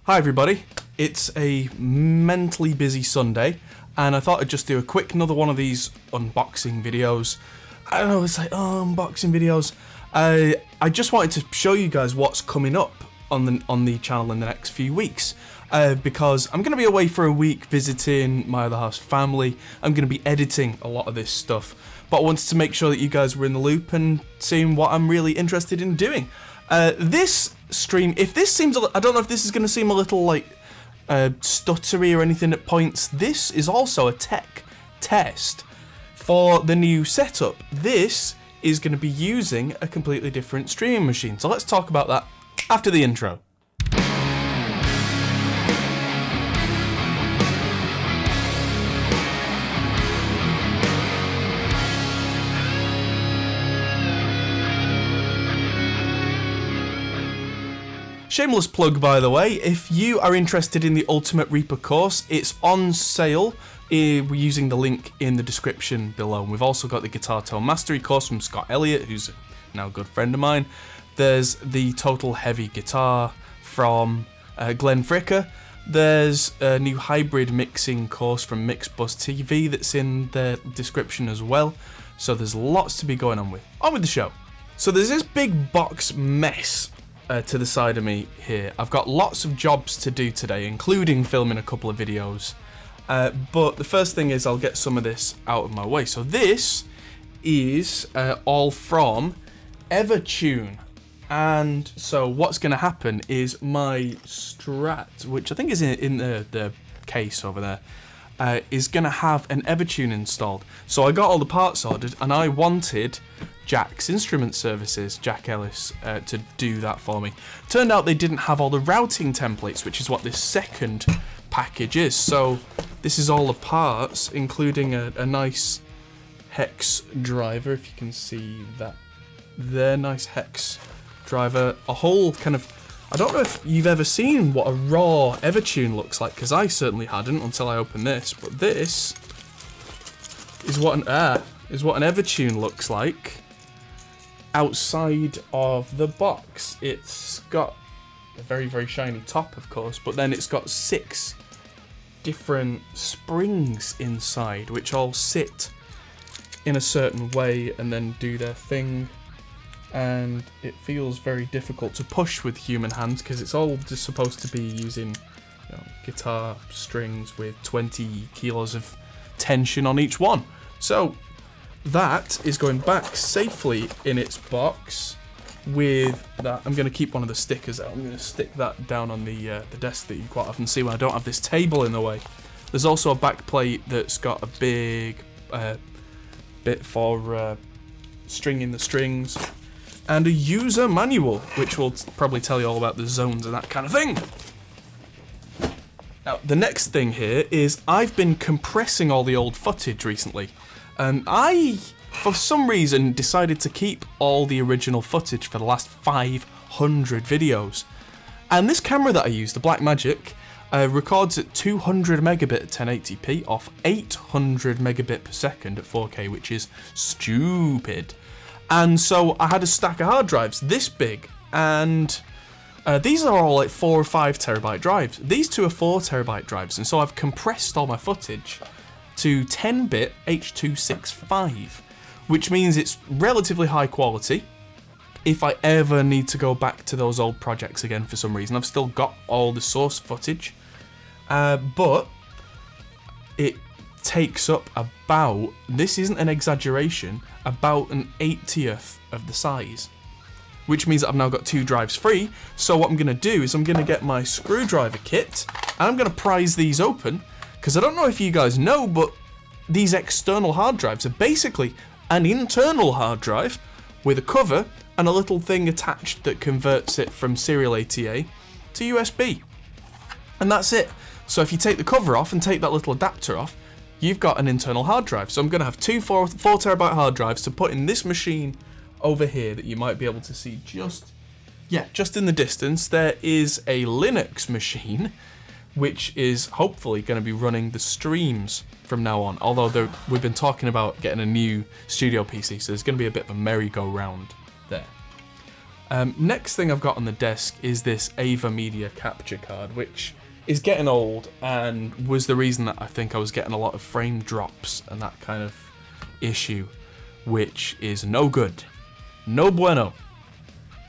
Hi everybody, it's a mentally busy Sunday and I thought I'd just do a quick another one of these unboxing videos. I don't know, it's like unboxing videos. I just wanted to show you guys what's coming up on the channel in the next few weeks because I'm going to be away for a week visiting my other half's family. I'm going to be editing a lot of this stuff, but I wanted to make sure that you guys were in the loop and seeing what I'm really interested in doing. This stream, if this seems, I don't know if this is going to seem a little like stuttery or anything at points, this is also a tech test for the new setup. This is going to be using a completely different streaming machine. So let's talk about that after the intro. Shameless plug, by the way, if you are interested in the Ultimate Reaper course, it's on sale. We're using the link in the description below. And we've also got the Guitar Tone Mastery course from Scott Elliott, who's now a good friend of mine. There's the Total Heavy Guitar from Glenn Fricker. There's a new hybrid mixing course from Mixbus TV that's in the description as well. So there's lots to be going on with. On with the show. So there's this big box mess to the side of me here. I've got lots of jobs to do today, including filming a couple of videos. But the first thing is I'll get some of this out of my way. So this is all from Evertune. And so what's going to happen is my Strat, which I think is in the case over there, is going to have an Evertune installed. So I got all the parts ordered and I wanted Jack's Instrument Services, Jack Ellis, to do that for me. Turned out they didn't have all the routing templates, which is what this second package is. So this is all the parts, including a nice hex driver, if you can see that there, nice hex driver. A whole kind of, I don't know if you've ever seen what a raw Evertune looks like, because I certainly hadn't until I opened this, but this is what an Evertune looks like outside of the box. It's got a very, very shiny top, of course, but then it's got 6 different springs inside, which all sit in a certain way and then do their thing. And it feels very difficult to push with human hands because it's all just supposed to be using, guitar strings with 20 kilos of tension on each one. So that is going back safely in its box with that. I'm going to keep one of the stickers out. I'm going to stick that down on the desk that you quite often see when I don't have this table in the way. There's also a back plate that's got a big bit for stringing the strings, and a user manual, which will probably tell you all about the zones and that kind of thing. Now, the next thing here is I've been compressing all the old footage recently. And I, for some reason, decided to keep all the original footage for the last 500 videos. And this camera that I use, the Blackmagic, records at 200 megabit at 1080p off 800 megabit per second at 4K, which is stupid. And so I had a stack of hard drives this big, and these are all like 4 or 5 terabyte drives. These two are 4 terabyte drives, and so I've compressed all my footage to 10-bit H.265, which means it's relatively high quality. If I ever need to go back to those old projects again for some reason, I've still got all the source footage, but it takes up about, this isn't an exaggeration, about an 80th of the size, which means that I've now got 2 drives free. So what I'm going to do is I'm going to get my screwdriver kit and I'm going to prise these open, because I don't know if you guys know, but these external hard drives are basically an internal hard drive with a cover and a little thing attached that converts it from serial ATA to USB. And that's it. So if you take the cover off and take that little adapter off, you've got an internal hard drive. So I'm going to have 2 4 terabyte hard drives to put in this machine over here that you might be able to see just in the distance. There is a Linux machine which is hopefully going to be running the streams from now on, although we've been talking about getting a new studio PC, so there's going to be a bit of a merry-go-round there. Next thing I've got on the desk is this Ava Media capture card, which is getting old and was the reason that I think I was getting a lot of frame drops and that kind of issue, which is no good. No bueno.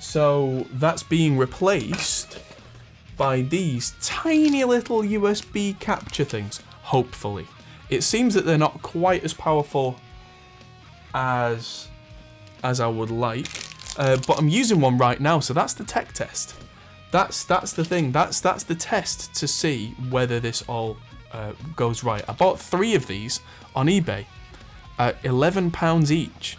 So that's being replaced by these tiny little USB capture things, hopefully. It seems that they're not quite as powerful as I would like, but I'm using one right now, so that's the tech test. That's the thing. That's the test to see whether this all goes right. I bought 3 of these on eBay at £11 each.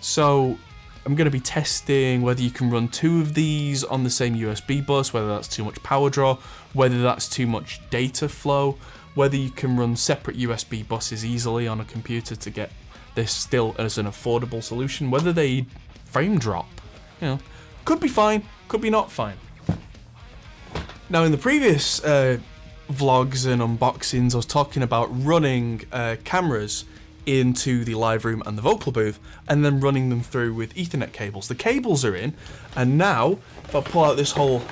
So I'm going to be testing whether you can run 2 of these on the same USB bus, whether that's too much power draw, whether that's too much data flow, whether you can run separate USB buses easily on a computer to get this still as an affordable solution, whether they frame drop. You know, could be fine, could be not fine. Now, in the previous vlogs and unboxings, I was talking about running cameras into the live room and the vocal booth and then running them through with Ethernet cables. The cables are in, and now if I pull out this whole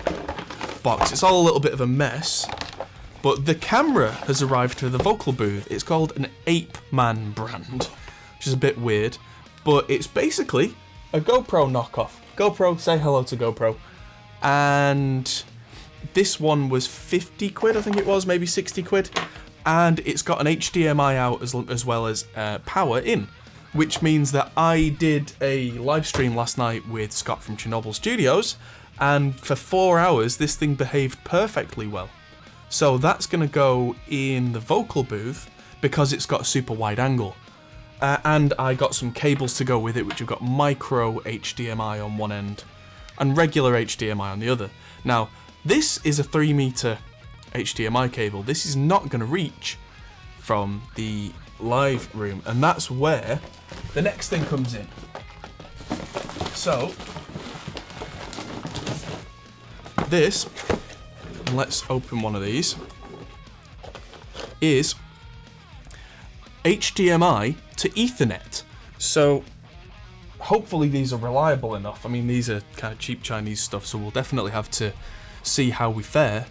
box, it's all a little bit of a mess, but the camera has arrived to the vocal booth. It's called an Ape Man brand, which is a bit weird, but it's basically a GoPro knockoff. GoPro, say hello to GoPro. And this one was 50 quid, I think it was, maybe 60 quid. And it's got an HDMI out as well as power in, which means that I did a live stream last night with Scott from Chernobyl Studios, and for 4 hours this thing behaved perfectly well. So that's going to go in the vocal booth because it's got a super wide angle. And I got some cables to go with it, which have got micro HDMI on one end and regular HDMI on the other. Now, this is a 3 meter HDMI cable. This is not going to reach from the live room, and that's where the next thing comes in. So this, and let's open one of these, is HDMI to Ethernet. So hopefully these are reliable enough. I mean, these are kind of cheap Chinese stuff, so we'll definitely have to see how we fare.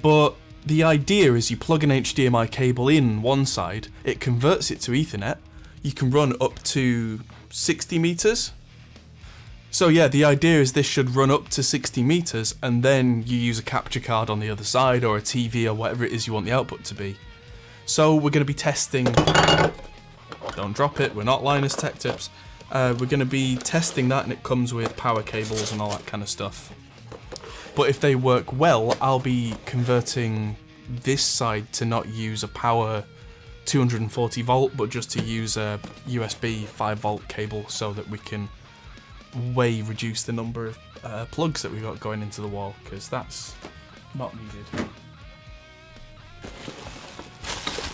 But the idea is you plug an HDMI cable in one side, it converts it to Ethernet. You can run up to 60 meters. So yeah, the idea is this should run up to 60 meters, and then you use a capture card on the other side or a TV or whatever it is you want the output to be. So we're going to be testing, don't drop it, we're not Linus Tech Tips. We're going to be testing that, and it comes with power cables and all that kind of stuff. But if they work well, I'll be converting this side to not use a power 240 volt, but just to use a USB 5 volt cable so that we can way reduce the number of plugs that we've got going into the wall, because that's not needed.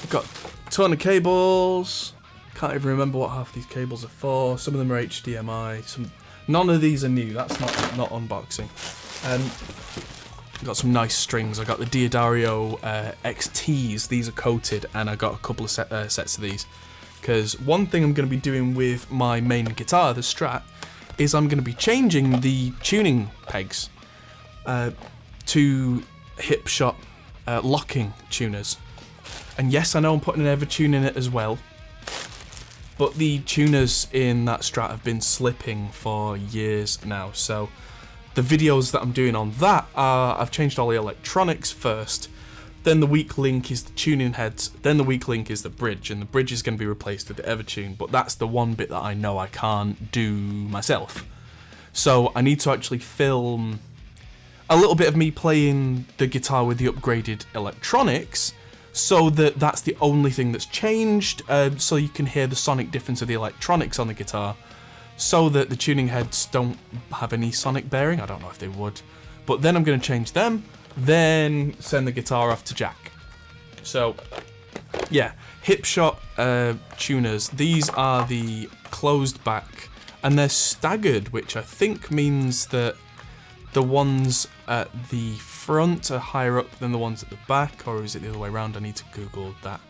I've got a ton of cables. Can't even remember what half these cables are for. Some of them are HDMI. None of these are new. That's not unboxing. Got some nice strings. I got the Diodario XTs. These are coated, and I got a couple of sets of these. Because one thing I'm going to be doing with my main guitar, the Strat, is I'm going to be changing the tuning pegs to Hipshot locking tuners. And yes, I know I'm putting an Evertune in it as well, but the tuners in that Strat have been slipping for years now. So the videos that I'm doing on that are, I've changed all the electronics first, then the weak link is the tuning heads, then the weak link is the bridge, and the bridge is going to be replaced with the Evertune, but that's the one bit that I know I can't do myself. So I need to actually film a little bit of me playing the guitar with the upgraded electronics, so that's the only thing that's changed, so you can hear the sonic difference of the electronics on the guitar, so that the tuning heads don't have any sonic bearing. I don't know if they would, but then I'm going to change them, then send the guitar off to Jack. So yeah, Hipshot tuners. These are the closed back, and they're staggered, which I think means that the ones at the front are higher up than the ones at the back, or is it the other way around? I need to Google that.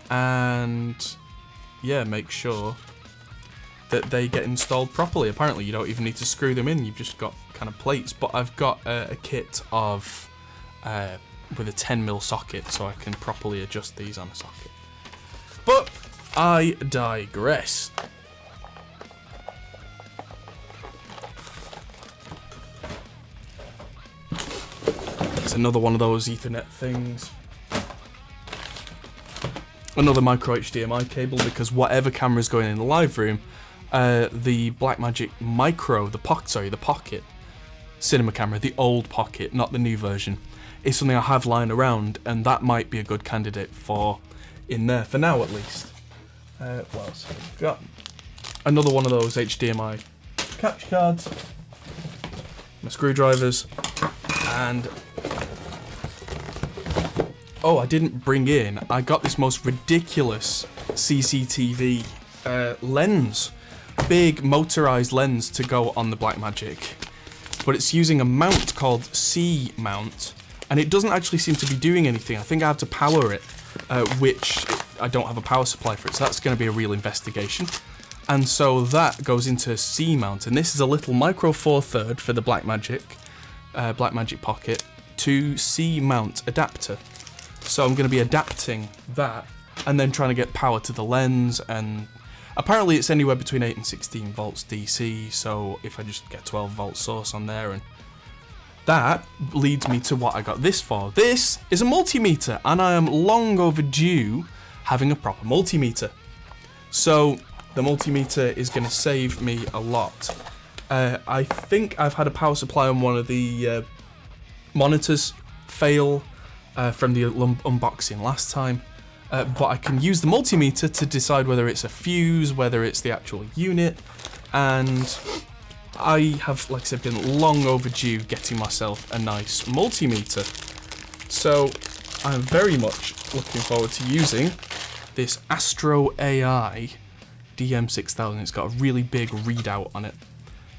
And yeah, make sure. that they get installed properly. Apparently you don't even need to screw them in, you've just got kind of plates. But I've got a kit of with a 10mm socket, so I can properly adjust these on a socket. But I digress. It's another one of those Ethernet things. Another micro HDMI cable, because whatever camera's going in the live room, the Blackmagic Micro, the Pocket cinema camera, the old Pocket, not the new version, is something I have lying around, and that might be a good candidate for in there, for now at least. What else have we got? Another one of those HDMI capture cards, my screwdrivers, and oh, I didn't bring in, I got this most ridiculous CCTV lens. Big motorized lens to go on the Blackmagic. But it's using a mount called C-mount, and it doesn't actually seem to be doing anything. I think I have to power it, which I don't have a power supply for it, so that's going to be a real investigation. And so that goes into C-mount, and this is a little micro 4/3 for the Blackmagic Pocket to C-mount adapter. So I'm going to be adapting that and then trying to get power to the lens, and apparently it's anywhere between 8 and 16 volts DC, so if I just get 12 volt source on there, and that leads me to what I got this for. This is a multimeter, and I am long overdue having a proper multimeter. So the multimeter is going to save me a lot. I think I've had a power supply on one of the monitors fail from the unboxing last time, but I can use the multimeter to decide whether it's a fuse, whether it's the actual unit, and I have, like I said, been long overdue getting myself a nice multimeter. So I'm very much looking forward to using this Astro AI DM6000. It's got a really big readout on it,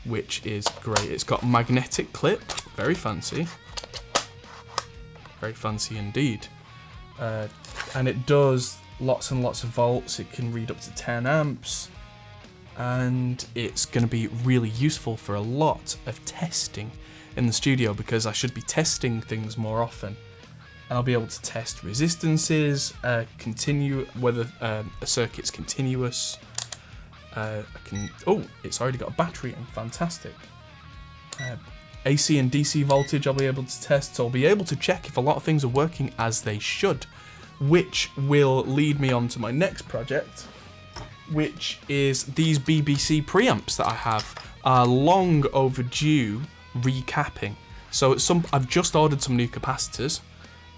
which is great. It's got magnetic clip, very fancy. Very fancy indeed. And it does lots and lots of volts. It can read up to 10 amps. And it's going to be really useful for a lot of testing in the studio, because I should be testing things more often. And I'll be able to test resistances, whether a circuit's continuous. It's already got a battery in, fantastic. AC and DC voltage I'll be able to test, so I'll be able to check if a lot of things are working as they should, which will lead me on to my next project, which is these BBC preamps that I have are long overdue recapping. So I've just ordered some new capacitors,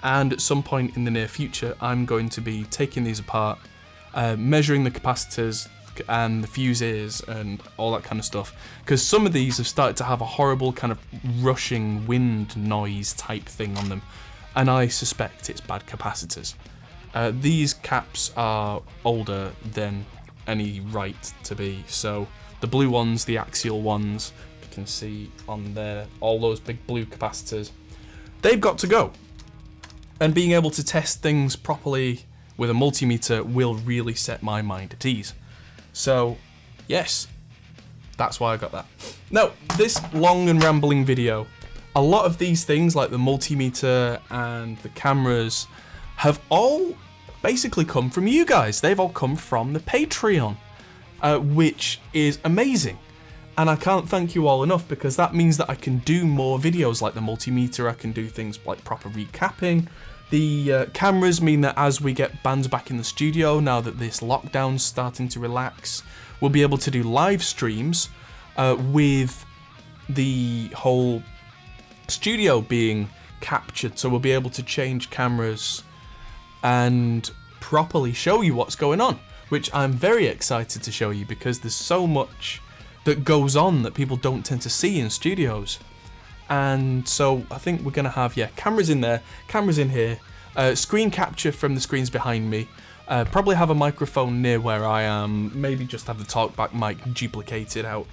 and at some point in the near future I'm going to be taking these apart, measuring the capacitors and the fuses and all that kind of stuff, because some of these have started to have a horrible kind of rushing wind noise type thing on them, and I suspect it's bad capacitors. These caps are older than any right to be, so the blue ones, the axial ones, you can see on there, all those big blue capacitors, they've got to go. And being able to test things properly with a multimeter will really set my mind at ease. So, yes, that's why I got that. Now, this long and rambling video, a lot of these things like the multimeter and the cameras have all basically come from you guys. They've all come from the Patreon, which is amazing. And I can't thank you all enough, because that means that I can do more videos like the multimeter. I can do things like proper recapping. The cameras mean that as we get bands back in the studio, now that this lockdown's starting to relax, we'll be able to do live streams with the whole studio being captured. So we'll be able to change cameras and properly show you what's going on, which I'm very excited to show you, because there's so much that goes on that people don't tend to see in studios. And so I think we're going to have, cameras in there, cameras in here, screen capture from the screens behind me, probably have a microphone near where I am, maybe just have the talkback mic duplicated out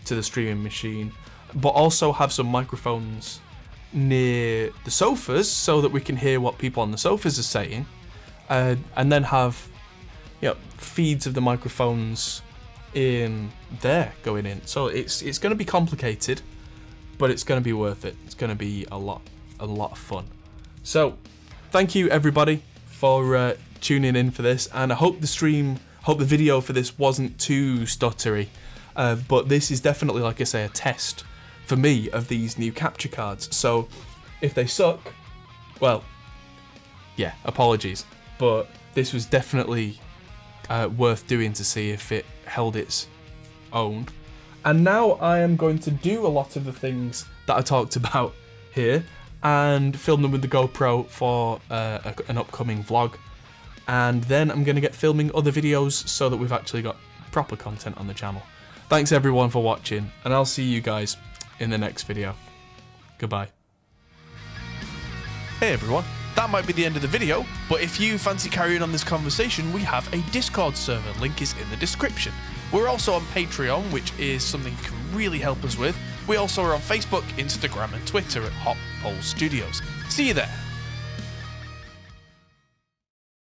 to the streaming machine, but also have some microphones near the sofas so that we can hear what people on the sofas are saying, and then have feeds of the microphones in there going in. So it's going to be complicated, but it's going to be worth it. It's going to be a lot of fun. So thank you everybody for tuning in for this, and I hope the video for this wasn't too stuttery, but this is definitely, like I say, a test for me of these new capture cards. So if they suck, well, yeah, apologies, but this was definitely worth doing to see if it held its own. And now I am going to do a lot of the things that I talked about here and film them with the GoPro for an upcoming vlog. And then I'm going to get filming other videos so that we've actually got proper content on the channel. Thanks everyone for watching, and I'll see you guys in the next video. Goodbye. Hey everyone, that might be the end of the video, but if you fancy carrying on this conversation, we have a Discord server, link is in the description. We're also on Patreon, which is something you can really help us with. We also are on Facebook, Instagram and Twitter at Hot Pole Studios. See you there.